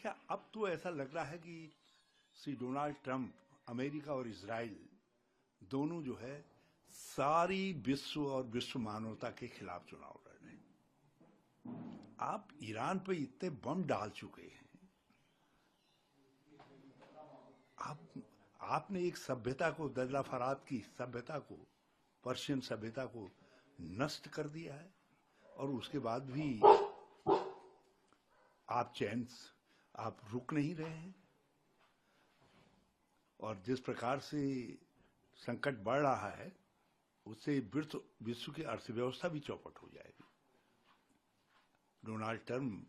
अच्छा, अब तो ऐसा लग रहा है कि श्री डोनाल्ड ट्रंप अमेरिका और इजराइल दोनों जो है सारी विश्व और विश्व मानवता के खिलाफ चुनाव लड़ रहे हैं। आप ईरान पे इतने बम डाल चुके हैं, आपने एक सभ्यता को, दजला फरात की सभ्यता को, पर्शियन सभ्यता को नष्ट कर दिया है, और उसके बाद भी आप रुक नहीं रहे हैं। और जिस प्रकार से संकट बढ़ रहा है उससे विश्व की अर्थव्यवस्था भी चौपट हो जाएगी। डोनाल्ड ट्रंप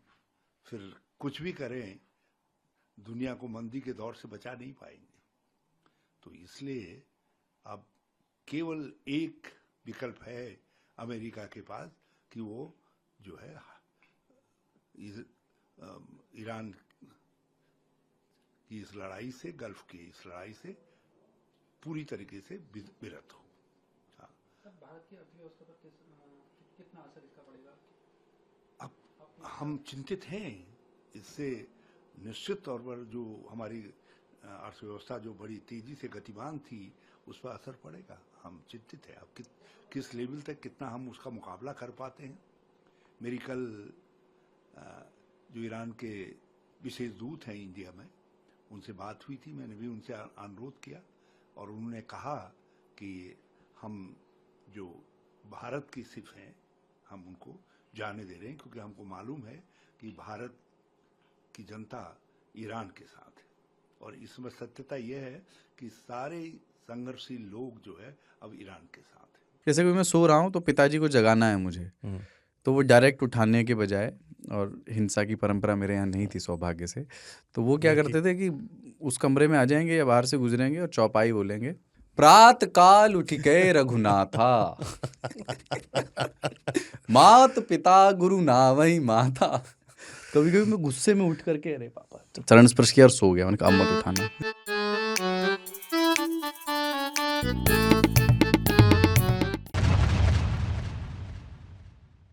फिर कुछ भी करें, दुनिया को मंदी के दौर से बचा नहीं पाएंगे। तो इसलिए अब केवल एक विकल्प है अमेरिका के पास कि वो जो है ईरान की इस लड़ाई से, गल्फ की इस लड़ाई से पूरी तरीके से विरत हो। हाँ। भारत की अर्थव्यवस्था पर कितना असर इसका पड़ेगा? अब हम चिंतित हैं इससे। निश्चित तौर पर जो हमारी अर्थव्यवस्था जो बड़ी तेजी से गतिमान थी उस पर असर पड़ेगा। हम चिंतित हैं अब किस लेवल तक कितना हम उसका मुकाबला कर पाते हैं। मेरी कल जो ईरान के विशेष दूत हैं इंडिया में, उनसे बात हुई थी। मैंने भी उनसे अनुरोध किया और उन्होंने कहा कि हम जो भारत की सिर्फ हैं हम उनको जाने दे रहे हैं, क्योंकि हमको मालूम है कि भारत की जनता ईरान के साथ है। और इसमें सत्यता यह है कि सारे संघर्षशील लोग जो है अब ईरान के साथ है। जैसे कि मैं सो रहा हूँ तो पिताजी को जगाना है मुझे, तो वो डायरेक्ट उठाने के बजाय, और हिंसा की परंपरा मेरे यहाँ नहीं थी सौभाग्य से, तो वो क्या करते थे कि उस कमरे में आ जाएंगे या बाहर से गुजरेंगे और चौपाई बोलेंगे, प्रात काल उठ के रघुनाथा मात पिता गुरु नावई माता। कभी कभी मैं गुस्से में उठ करके अरे पापा, चरण स्पर्श किया और सो गया। मैंने कहा अब मत उठाना।